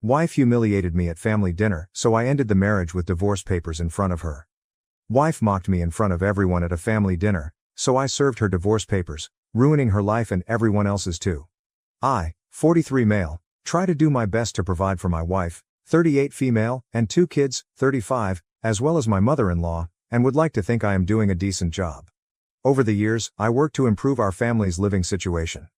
Wife humiliated me at family dinner, so I ended the marriage with divorce papers in front of her. Wife mocked me in front of everyone at a family dinner, so I served her divorce papers, ruining her life and everyone else's too. I, 43 male, try to do my best to provide for my wife, 38 female, and 2 kids, 35, as well as my mother-in-law, and would like to think I am doing a decent job. Over the years, I worked to improve our family's living situation.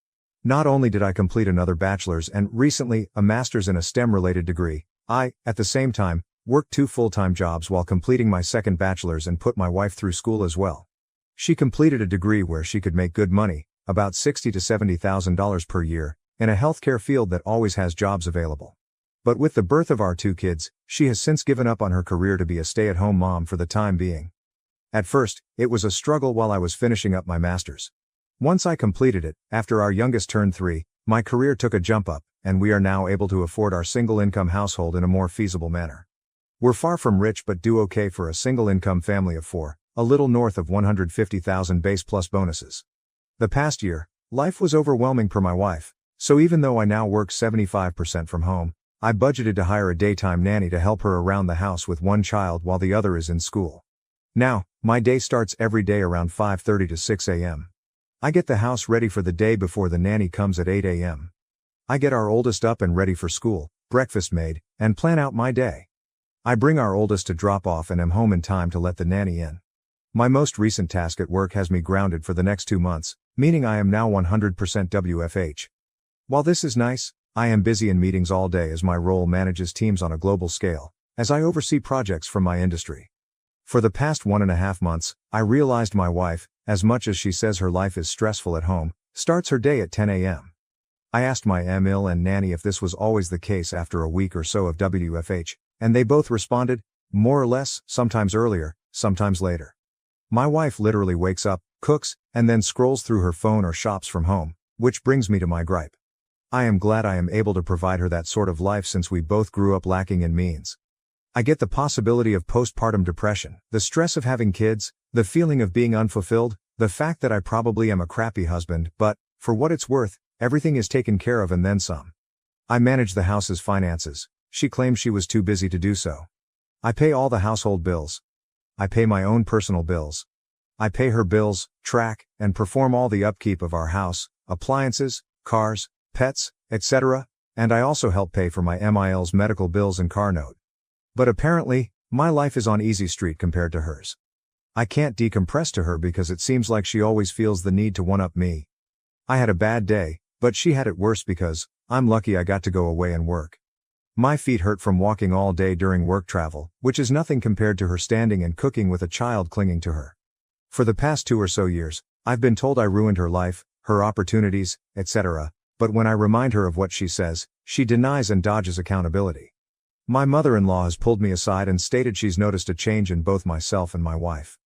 Not only did I complete another bachelor's and, recently, a master's in a STEM-related degree, I, at the same time, worked 2 full-time jobs while completing my second bachelor's and put my wife through school as well. She completed a degree where she could make good money, about $60,000 to $70,000 per year, in a healthcare field that always has jobs available. But with the birth of our 2 kids, she has since given up on her career to be a stay-at-home mom for the time being. At first, it was a struggle while I was finishing up my master's. Once I completed it, after our youngest turned 3, my career took a jump up, and we are now able to afford our single-income household in a more feasible manner. We're far from rich but do okay for a single-income family of 4, a little north of $150,000 base plus bonuses. The past year, life was overwhelming per my wife, so even though I now work 75% from home, I budgeted to hire a daytime nanny to help her around the house with one child while the other is in school. Now, my day starts every day around 5:30 to 6 a.m. I get the house ready for the day before the nanny comes at 8 a.m. I get our oldest up and ready for school, breakfast made, and plan out my day. I bring our oldest to drop off and am home in time to let the nanny in. My most recent task at work has me grounded for the next 2 months, meaning I am now 100% WFH. While this is nice, I am busy in meetings all day as my role manages teams on a global scale, as I oversee projects from my industry. For the past 1.5 months, I realized my wife, as much as she says her life is stressful at home, starts her day at 10 a.m. I asked my ML and nanny if this was always the case after a week or so of WFH, and they both responded, more or less, sometimes earlier, sometimes later. My wife literally wakes up, cooks, and then scrolls through her phone or shops from home, which brings me to my gripe. I am glad I am able to provide her that sort of life since we both grew up lacking in means. I get the possibility of postpartum depression, the stress of having kids, the feeling of being unfulfilled, the fact that I probably am a crappy husband, but, for what it's worth, everything is taken care of and then some. I manage the house's finances. She claims she was too busy to do so. I pay all the household bills. I pay my own personal bills. I pay her bills, track, and perform all the upkeep of our house, appliances, cars, pets, etc., and I also help pay for my MIL's medical bills and car note. But apparently, my life is on easy street compared to hers. I can't decompress to her because it seems like she always feels the need to one-up me. I had a bad day, but she had it worse because, I'm lucky I got to go away and work. My feet hurt from walking all day during work travel, which is nothing compared to her standing and cooking with a child clinging to her. For the past 2 or so years, I've been told I ruined her life, her opportunities, etc., but when I remind her of what she says, she denies and dodges accountability. My mother-in-law has pulled me aside and stated she's noticed a change in both myself and my wife.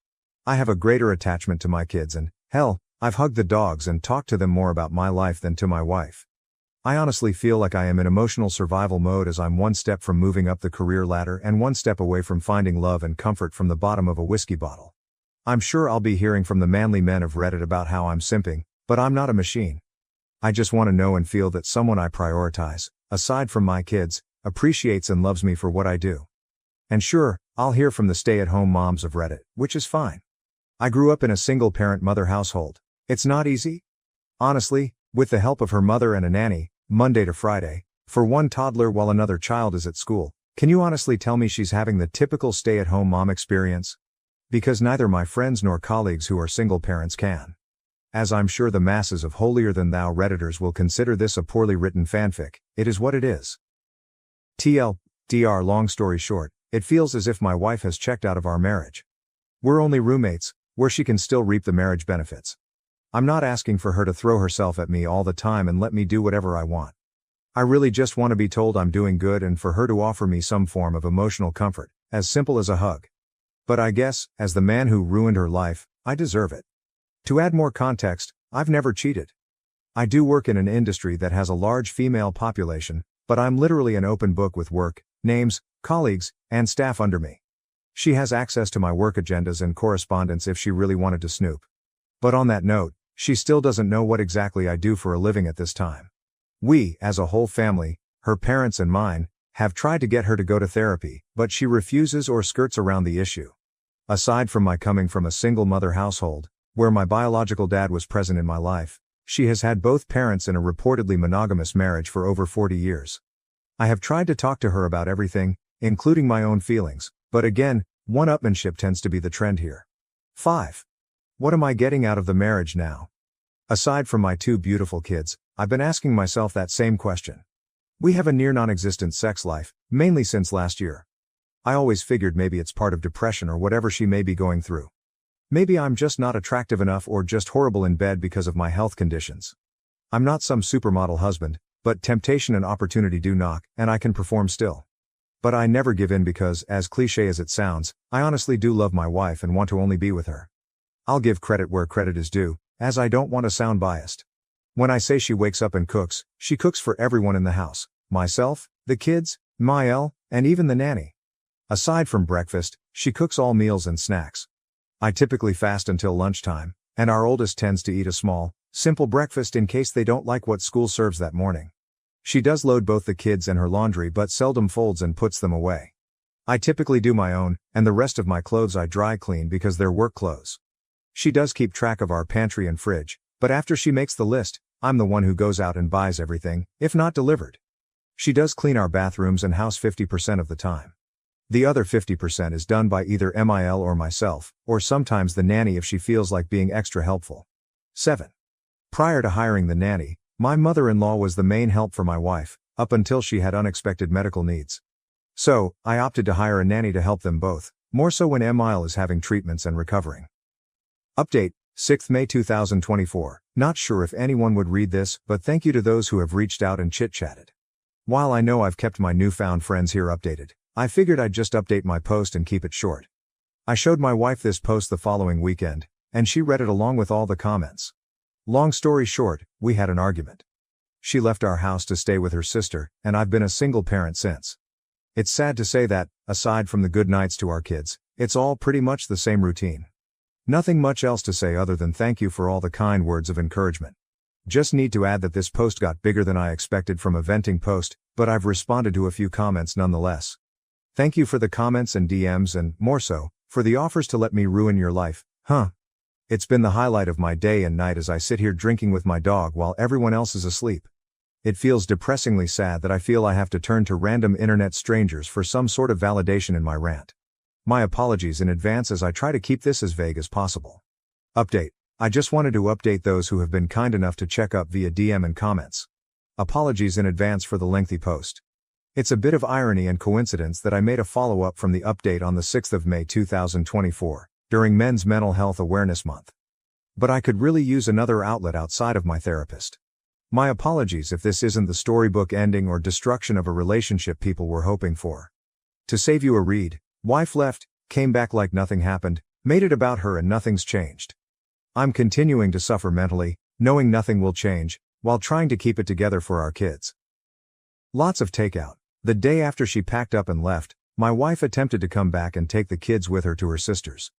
I have a greater attachment to my kids and, hell, I've hugged the dogs and talked to them more about my life than to my wife. I honestly feel like I am in emotional survival mode as I'm 1 step from moving up the career ladder and 1 step away from finding love and comfort from the bottom of a whiskey bottle. I'm sure I'll be hearing from the manly men of Reddit about how I'm simping, but I'm not a machine. I just want to know and feel that someone I prioritize, aside from my kids, appreciates and loves me for what I do. And sure, I'll hear from the stay-at-home moms of Reddit, which is fine. I grew up in a single-parent mother household. It's not easy. Honestly, with the help of her mother and a nanny, Monday to Friday, for one toddler while another child is at school, can you honestly tell me she's having the typical stay-at-home mom experience? Because neither my friends nor colleagues who are single parents can. As I'm sure the masses of holier-than-thou Redditors will consider this a poorly written fanfic, it is what it is. TLDR, long story short, it feels as if my wife has checked out of our marriage. We're only roommates, where she can still reap the marriage benefits. I'm not asking for her to throw herself at me all the time and let me do whatever I want. I really just want to be told I'm doing good and for her to offer me some form of emotional comfort, as simple as a hug. But I guess, as the man who ruined her life, I deserve it. To add more context, I've never cheated. I do work in an industry that has a large female population, but I'm literally an open book with work, names, colleagues, and staff under me. She has access to my work agendas and correspondence if she really wanted to snoop. But on that note, she still doesn't know what exactly I do for a living at this time. We, as a whole family, her parents and mine, Have tried to get her to go to therapy, but she refuses or skirts around the issue. Aside from my coming from a single mother household, where my biological dad was present in my life, she has had both parents in a reportedly monogamous marriage for over 40 years. I have tried to talk to her about everything, including my own feelings, but again, one-upmanship tends to be the trend here. 5. What am I getting out of the marriage now? Aside from my 2 beautiful kids, I've been asking myself that same question. We have a near non-existent sex life, mainly since last year. I always figured maybe it's part of depression or whatever she may be going through. Maybe I'm just not attractive enough or just horrible in bed because of my health conditions. I'm not some supermodel husband, but temptation and opportunity do knock, and I can perform still. But I never give in because, as cliché as it sounds, I honestly do love my wife and want to only be with her. I'll give credit where credit is due, as I don't want to sound biased. When I say she wakes up and cooks, she cooks for everyone in the house, myself, the kids, Mael, and even the nanny. Aside from breakfast, she cooks all meals and snacks. I typically fast until lunchtime, and our oldest tends to eat a small, simple breakfast in case they don't like what school serves that morning. She does load both the kids and her laundry but seldom folds and puts them away. I typically do my own, and the rest of my clothes I dry clean because they're work clothes. She does keep track of our pantry and fridge, but after she makes the list, I'm the one who goes out and buys everything, if not delivered. She does clean our bathrooms and house 50% of the time. The other 50% is done by either Mil or myself, or sometimes the nanny if she feels like being extra helpful. 7. Prior to hiring the nanny, my mother-in-law was the main help for my wife, up until she had unexpected medical needs. So, I opted to hire a nanny to help them both, more so when Mil is having treatments and recovering. Update, 6th May 2024. Not sure if anyone would read this, but thank you to those who have reached out and chit-chatted. While I know I've kept my newfound friends here updated, I figured I'd just update my post and keep it short. I showed my wife this post the following weekend, and she read it along with all the comments. Long story short, we had an argument. She left our house to stay with her sister, and I've been a single parent since. It's sad to say that, aside from the good nights to our kids, it's all pretty much the same routine. Nothing much else to say other than thank you for all the kind words of encouragement. Just need to add that this post got bigger than I expected from a venting post, but I've responded to a few comments nonetheless. Thank you for the comments and DMs and, more so, for the offers to let me ruin your life, huh? It's been the highlight of my day and night as I sit here drinking with my dog while everyone else is asleep. It feels depressingly sad that I feel I have to turn to random internet strangers for some sort of validation in my rant. My apologies in advance as I try to keep this as vague as possible. Update. I just wanted to update those who have been kind enough to check up via DM and comments. Apologies in advance for the lengthy post. It's a bit of irony and coincidence that I made a follow-up from the update on the 6th of May 2024, during Men's Mental Health Awareness Month. But I could really use another outlet outside of my therapist. My apologies if this isn't the storybook ending or destruction of a relationship people were hoping for. To save you a read, wife left, came back like nothing happened, made it about her and nothing's changed. I'm continuing to suffer mentally, knowing nothing will change, while trying to keep it together for our kids. Lots of takeout. The day after she packed up and left, my wife attempted to come back and take the kids with her to her sister's.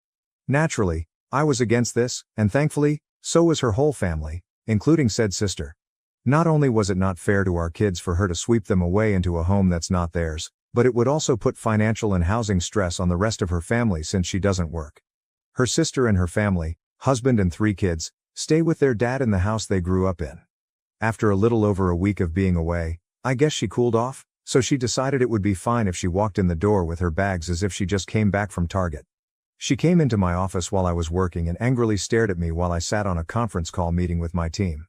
Naturally, I was against this, and thankfully, so was her whole family, including said sister. Not only was it not fair to our kids for her to sweep them away into a home that's not theirs, but it would also put financial and housing stress on the rest of her family since she doesn't work. Her sister and her family, husband and 3 kids, stay with their dad in the house they grew up in. After a little over a week of being away, I guess she cooled off, so she decided it would be fine if she walked in the door with her bags as if she just came back from Target. She came into my office while I was working and angrily stared at me while I sat on a conference call meeting with my team.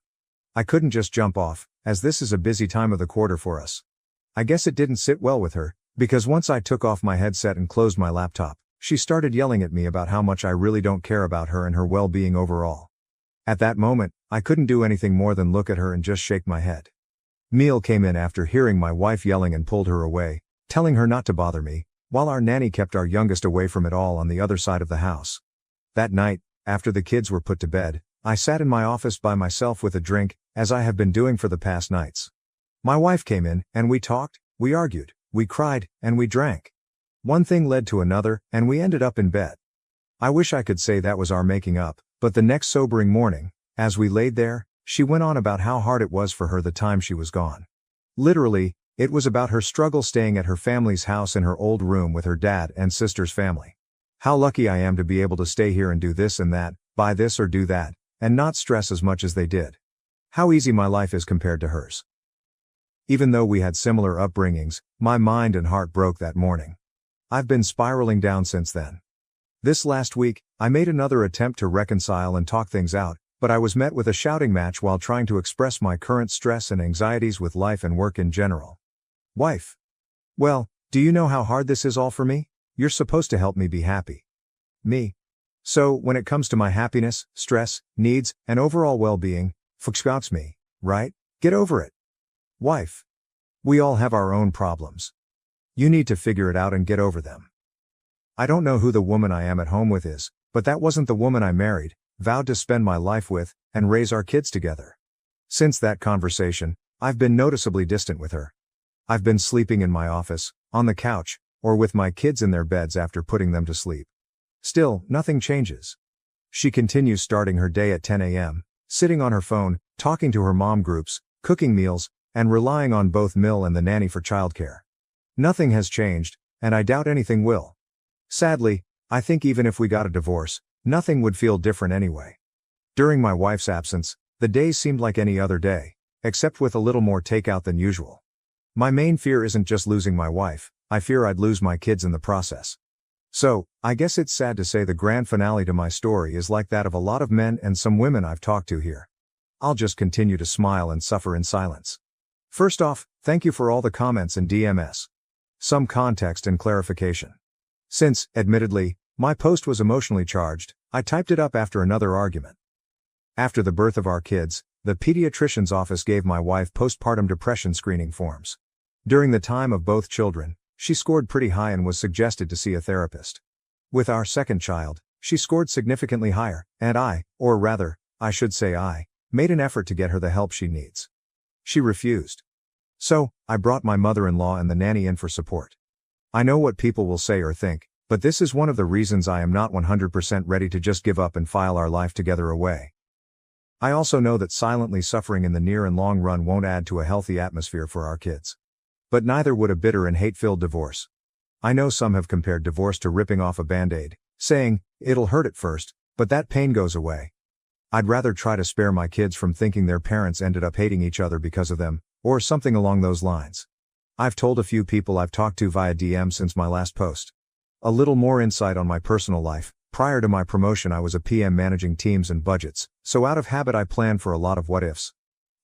I couldn't just jump off, as this is a busy time of the quarter for us. I guess it didn't sit well with her, because once I took off my headset and closed my laptop, she started yelling at me about how much I really don't care about her and her well-being overall. At that moment, I couldn't do anything more than look at her and just shake my head. Meal came in after hearing my wife yelling and pulled her away, telling her not to bother me, while our nanny kept our youngest away from it all on the other side of the house. That night, after the kids were put to bed, I sat in my office by myself with a drink, as I have been doing for the past nights. My wife came in, and we talked, we argued, we cried, and we drank. One thing led to another, and we ended up in bed. I wish I could say that was our making up, but the next sobering morning, as we laid there, she went on about how hard it was for her the time she was gone. Literally, It was about her struggle staying at her family's house in her old room with her dad and sister's family. How lucky I am to be able to stay here and do this and that, buy this or do that, and not stress as much as they did. How easy my life is compared to hers. Even though we had similar upbringings, my mind and heart broke that morning. I've been spiraling down since then. This last week, I made another attempt to reconcile and talk things out, but I was met with a shouting match while trying to express my current stress and anxieties with life and work in general. Wife. Well, do you know how hard this is all for me? You're supposed to help me be happy. Me. So, when it comes to my happiness, stress, needs, and overall well-being, fucks me, right? Get over it. Wife. We all have our own problems. You need to figure it out and get over them. I don't know who the woman I am at home with is, but that wasn't the woman I married, vowed to spend my life with, and raise our kids together. Since that conversation, I've been noticeably distant with her. I've been sleeping in my office, on the couch, or with my kids in their beds after putting them to sleep. Still, nothing changes. She continues starting her day at 10 a.m., sitting on her phone, talking to her mom groups, cooking meals, and relying on both Mill and the nanny for childcare. Nothing has changed, and I doubt anything will. Sadly, I think even if we got a divorce, nothing would feel different anyway. During my wife's absence, the days seemed like any other day, except with a little more takeout than usual. My main fear isn't just losing my wife, I fear I'd lose my kids in the process. So, I guess it's sad to say the grand finale to my story is like that of a lot of men and some women I've talked to here. I'll just continue to smile and suffer in silence. First off, thank you for all the comments and DMs. Some context and clarification. Since, admittedly, my post was emotionally charged, I typed it up after another argument. After the birth of our kids, the pediatrician's office gave my wife postpartum depression screening forms. During the time of both children, she scored pretty high and was suggested to see a therapist. With our second child, she scored significantly higher, and I made an effort to get her the help she needs. She refused. So, I brought my mother-in-law and the nanny in for support. I know what people will say or think, but this is one of the reasons I am not 100% ready to just give up and file our life together away. I also know that silently suffering in the near and long run won't add to a healthy atmosphere for our kids. But neither would a bitter and hate-filled divorce. I know some have compared divorce to ripping off a band-aid, saying, it'll hurt at first, but that pain goes away. I'd rather try to spare my kids from thinking their parents ended up hating each other because of them, or something along those lines. I've told a few people I've talked to via DM since my last post. A little more insight on my personal life. Prior to my promotion I was a PM managing teams and budgets, so out of habit I plan for a lot of what-ifs.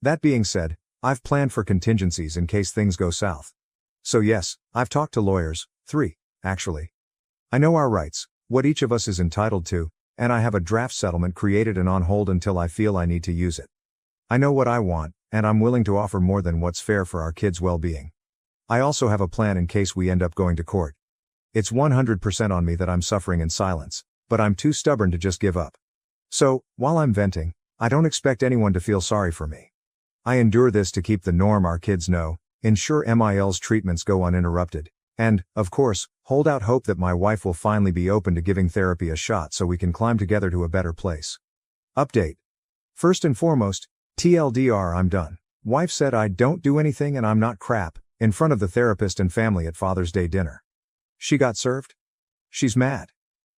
That being said, I've planned for contingencies in case things go south. So yes, I've talked to lawyers, 3, actually. I know our rights, what each of us is entitled to, and I have a draft settlement created and on hold until I feel I need to use it. I know what I want, and I'm willing to offer more than what's fair for our kids' well-being. I also have a plan in case we end up going to court. It's 100% on me that I'm suffering in silence, but I'm too stubborn to just give up. So, while I'm venting, I don't expect anyone to feel sorry for me. I endure this to keep the norm our kids know, ensure MIL's treatments go uninterrupted, and, of course, hold out hope that my wife will finally be open to giving therapy a shot so we can climb together to a better place. Update. First and foremost, TLDR, I'm done. Wife said I don't do anything and I'm not crap, in front of the therapist and family at Father's Day dinner. She got served? She's mad.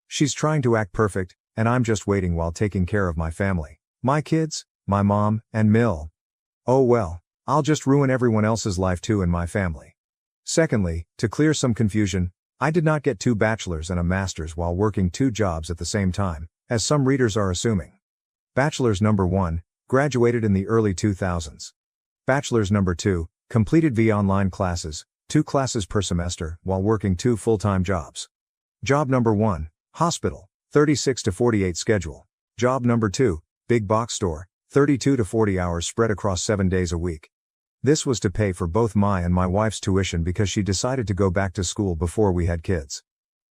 She's trying to act perfect, and I'm just waiting while taking care of my family, my kids, my mom, and Mill. Oh well, I'll just ruin everyone else's life too in my family. Secondly, to clear some confusion, I did not get 2 bachelor's and a master's while working 2 jobs at the same time, as some readers are assuming. Bachelor's number 1, graduated in the early 2000s. Bachelor's number 2, completed via online classes, 2 classes per semester, while working 2 full-time jobs. Job number 1, hospital, 36 to 48 schedule. Job number 2, big box store, 32 to 40 hours spread across 7 days a week. This was to pay for both my and my wife's tuition because she decided to go back to school before we had kids.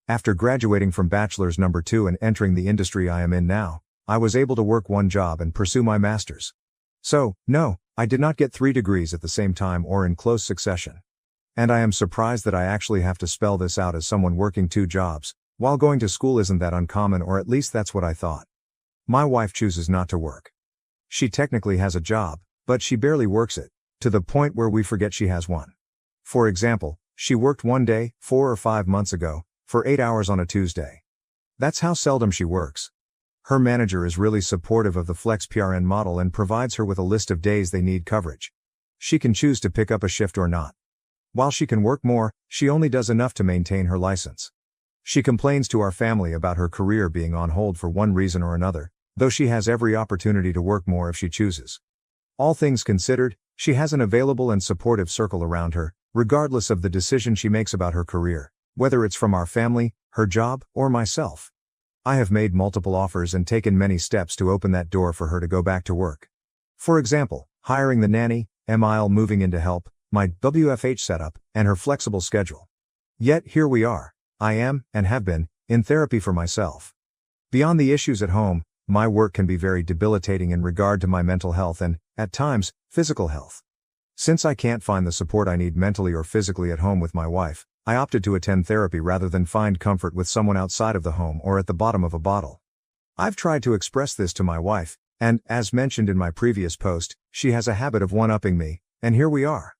After graduating from bachelor's number 2 and entering the industry I am in now, I was able to work 1 job and pursue my master's. So, no, I did not get 3 degrees at the same time or in close succession. And I am surprised that I actually have to spell this out as someone working 2 jobs, while going to school isn't that uncommon, or at least that's what I thought. My wife chooses not to work. She technically has a job, but she barely works it, to the point where we forget she has one. For example, she worked one day, 4 or 5 months ago, for 8 hours on a Tuesday. That's how seldom she works. Her manager is really supportive of the Flex PRN model and provides her with a list of days they need coverage. She can choose to pick up a shift or not. While she can work more, she only does enough to maintain her license. She complains to our family about her career being on hold for one reason or another, though she has every opportunity to work more if she chooses. All things considered, she has an available and supportive circle around her, regardless of the decision she makes about her career, whether it's from our family, her job, or myself. I have made multiple offers and taken many steps to open that door for her to go back to work. For example, hiring the nanny, Emile moving in to help, my WFH setup, and her flexible schedule. Yet here we are. I am, and have been, in therapy for myself. Beyond the issues at home, my work can be very debilitating in regard to my mental health and, at times, physical health. Since I can't find the support I need mentally or physically at home with my wife, I opted to attend therapy rather than find comfort with someone outside of the home or at the bottom of a bottle. I've tried to express this to my wife, and, as mentioned in my previous post, she has a habit of one-upping me, and here we are.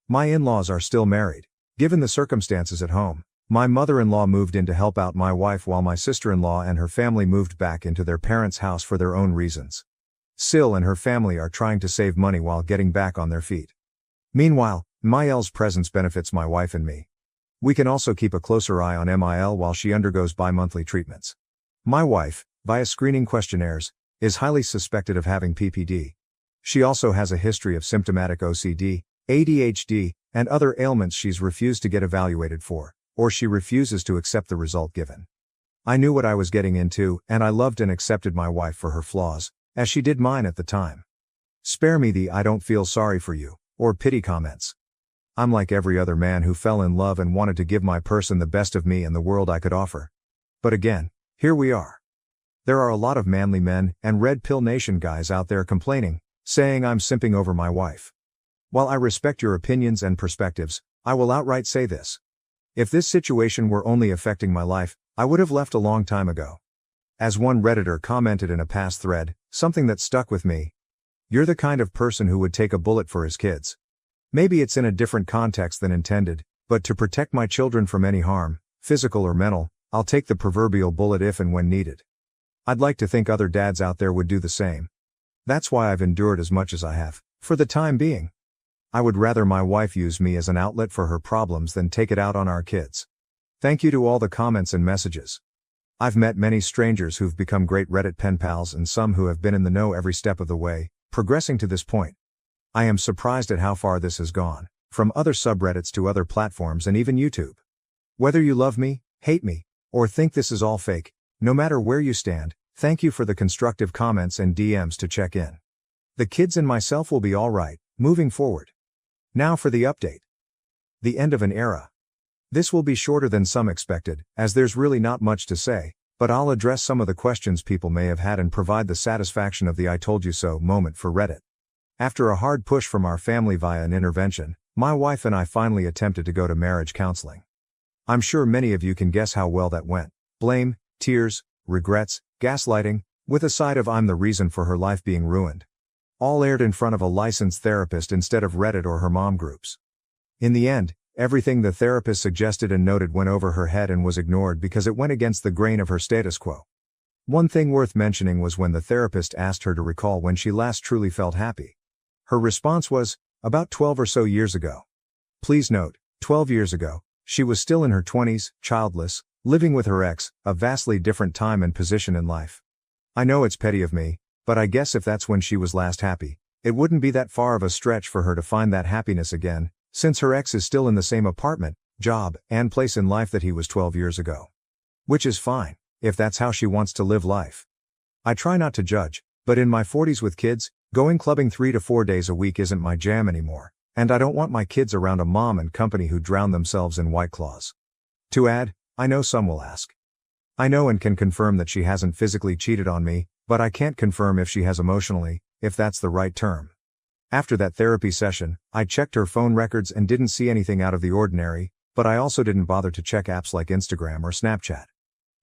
My in-laws are still married. Given the circumstances at home, my mother-in-law moved in to help out my wife while my sister-in-law and her family moved back into their parents' house for their own reasons. Sil and her family are trying to save money while getting back on their feet. Meanwhile, Mael's presence benefits my wife and me. We can also keep a closer eye on Mil while she undergoes bi-monthly treatments. My wife, via screening questionnaires, is highly suspected of having PPD. She also has a history of symptomatic OCD, ADHD, and other ailments she's refused to get evaluated for, or she refuses to accept the result given. I knew what I was getting into, and I loved and accepted my wife for her flaws, as she did mine at the time. Spare me the "I don't feel sorry for you," or pity comments. I'm like every other man who fell in love and wanted to give my person the best of me and the world I could offer. But again, here we are. There are a lot of manly men and Red Pill Nation guys out there complaining, saying I'm simping over my wife. While I respect your opinions and perspectives, I will outright say this. If this situation were only affecting my life, I would have left a long time ago. As one Redditor commented in a past thread, something that stuck with me. You're the kind of person who would take a bullet for his kids. Maybe it's in a different context than intended, but to protect my children from any harm, physical or mental, I'll take the proverbial bullet if and when needed. I'd like to think other dads out there would do the same. That's why I've endured as much as I have, for the time being. I would rather my wife use me as an outlet for her problems than take it out on our kids. Thank you to all the comments and messages. I've met many strangers who've become great Reddit pen pals and some who have been in the know every step of the way, progressing to this point. I am surprised at how far this has gone, from other subreddits to other platforms and even YouTube. Whether you love me, hate me, or think this is all fake, no matter where you stand, thank you for the constructive comments and DMs to check in. The kids and myself will be alright, moving forward. Now for the update. The end of an era. This will be shorter than some expected, as there's really not much to say, but I'll address some of the questions people may have had and provide the satisfaction of the "I told you so" moment for Reddit. After a hard push from our family via an intervention, my wife and I finally attempted to go to marriage counseling. I'm sure many of you can guess how well that went. Blame, tears, regrets, gaslighting, with a side of "I'm the reason for her life being ruined." All aired in front of a licensed therapist instead of Reddit or her mom groups. In the end, everything the therapist suggested and noted went over her head and was ignored because it went against the grain of her status quo. One thing worth mentioning was when the therapist asked her to recall when she last truly felt happy. Her response was, about 12 or so years ago. Please note, 12 years ago, she was still in her 20s, childless, living with her ex, a vastly different time and position in life. I know it's petty of me, but I guess if that's when she was last happy, it wouldn't be that far of a stretch for her to find that happiness again, since her ex is still in the same apartment, job, and place in life that he was 12 years ago. Which is fine, if that's how she wants to live life. I try not to judge, but in my 40s with kids, going clubbing 3 to 4 days a week isn't my jam anymore, and I don't want my kids around a mom and company who drown themselves in White Claws. To add, I know some will ask. I know and can confirm that she hasn't physically cheated on me, but I can't confirm if she has emotionally, if that's the right term. After that therapy session, I checked her phone records and didn't see anything out of the ordinary, but I also didn't bother to check apps like Instagram or Snapchat.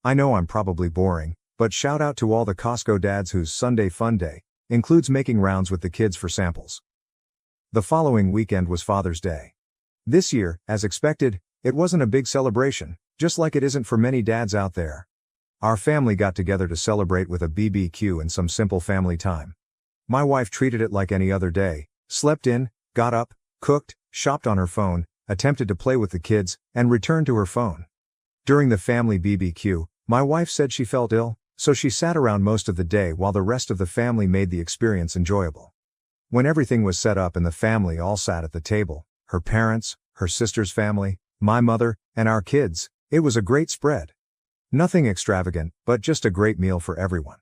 I know I'm probably boring, but shout out to all the Costco dads whose Sunday fun day includes making rounds with the kids for samples. The following weekend was Father's Day. This year, as expected, it wasn't a big celebration, just like it isn't for many dads out there. Our family got together to celebrate with a BBQ and some simple family time. My wife treated it like any other day, slept in, got up, cooked, shopped on her phone, attempted to play with the kids, and returned to her phone. During the family BBQ, my wife said she felt ill, so she sat around most of the day while the rest of the family made the experience enjoyable. When everything was set up and the family all sat at the table, her parents, her sister's family, my mother, and our kids, it was a great spread. Nothing extravagant, but just a great meal for everyone.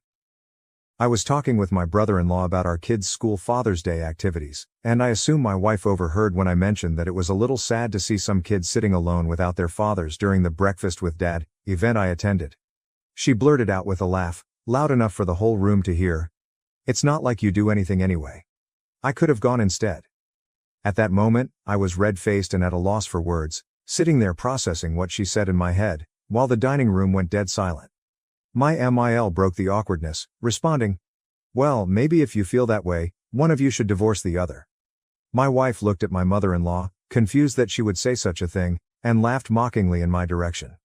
I was talking with my brother-in-law about our kids' school Father's Day activities, and I assume my wife overheard when I mentioned that it was a little sad to see some kids sitting alone without their fathers during the Breakfast with Dad event I attended. She blurted out with a laugh, loud enough for the whole room to hear, "It's not like you do anything anyway." I could have gone instead. At that moment, I was red-faced and at a loss for words, sitting there processing what she said in my head, while the dining room went dead silent. My MIL broke the awkwardness, responding, "Well, maybe if you feel that way, one of you should divorce the other." My wife looked at my mother-in-law, confused that she would say such a thing, and laughed mockingly in my direction.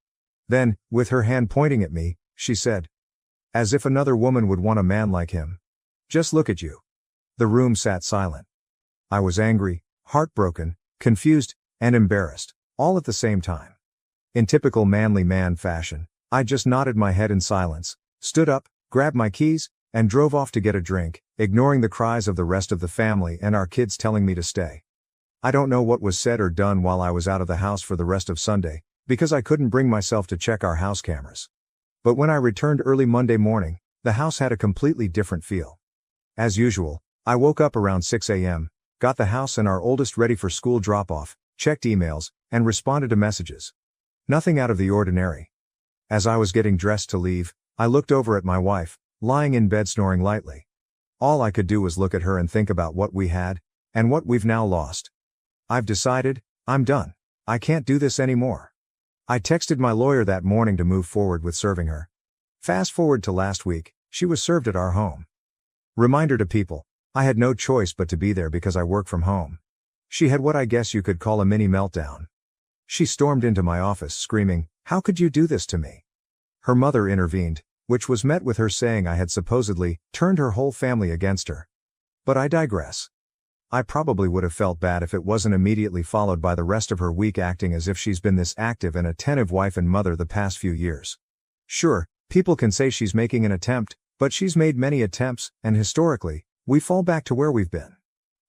Then, with her hand pointing at me, she said, "As if another woman would want a man like him. Just look at you." The room sat silent. I was angry, heartbroken, confused, and embarrassed, all at the same time. In typical manly man fashion, I just nodded my head in silence, stood up, grabbed my keys, and drove off to get a drink, ignoring the cries of the rest of the family and our kids telling me to stay. I don't know what was said or done while I was out of the house for the rest of Sunday, because I couldn't bring myself to check our house cameras. But when I returned early Monday morning, the house had a completely different feel. As usual, I woke up around 6 a.m., got the house and our oldest ready for school drop-off, checked emails, and responded to messages. Nothing out of the ordinary. As I was getting dressed to leave, I looked over at my wife, lying in bed snoring lightly. All I could do was look at her and think about what we had, and what we've now lost. I've decided, I'm done. I can't do this anymore. I texted my lawyer that morning to move forward with serving her. Fast forward to last week, she was served at our home. Reminder to people, I had no choice but to be there because I work from home. She had what I guess you could call a mini meltdown. She stormed into my office screaming, "How could you do this to me?" Her mother intervened, which was met with her saying I had supposedly turned her whole family against her. But I digress. I probably would have felt bad if it wasn't immediately followed by the rest of her week acting as if she's been this active and attentive wife and mother the past few years. Sure, people can say she's making an attempt, but she's made many attempts, and historically, we fall back to where we've been.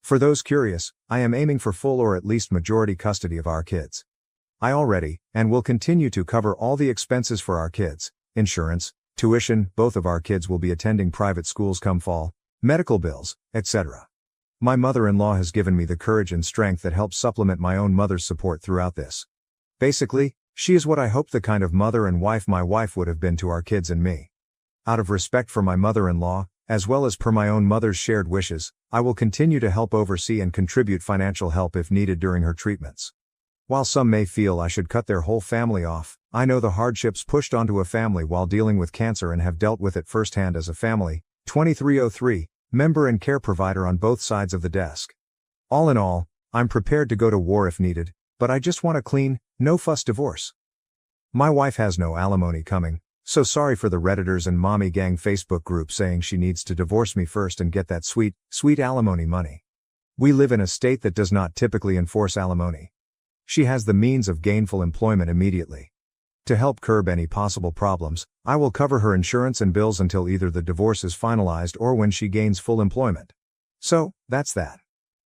For those curious, I am aiming for full or at least majority custody of our kids. I already, and will continue to cover all the expenses for our kids, insurance, tuition, both of our kids will be attending private schools come fall, medical bills, etc. My mother-in-law has given me the courage and strength that helps supplement my own mother's support throughout this. Basically, she is what I hoped the kind of mother and wife my wife would have been to our kids and me. Out of respect for my mother-in-law, as well as per my own mother's shared wishes, I will continue to help oversee and contribute financial help if needed during her treatments. While some may feel I should cut their whole family off, I know the hardships pushed onto a family while dealing with cancer and have dealt with it firsthand as a family, 2303, member and care provider on both sides of the desk. All in all, I'm prepared to go to war if needed, but I just want a clean, no-fuss divorce. My wife has no alimony coming, so sorry for the Redditors and Mommy Gang Facebook group saying she needs to divorce me first and get that sweet, sweet alimony money. We live in a state that does not typically enforce alimony. She has the means of gainful employment immediately. To help curb any possible problems, I will cover her insurance and bills until either the divorce is finalized or when she gains full employment. So, that's that.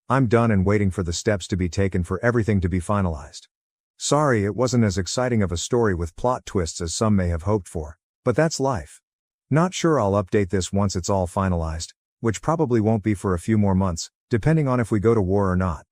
I'm done and waiting for the steps to be taken for everything to be finalized. Sorry it wasn't as exciting of a story with plot twists as some may have hoped for, but that's life. Not sure I'll update this once it's all finalized, which probably won't be for a few more months, depending on if we go to war or not.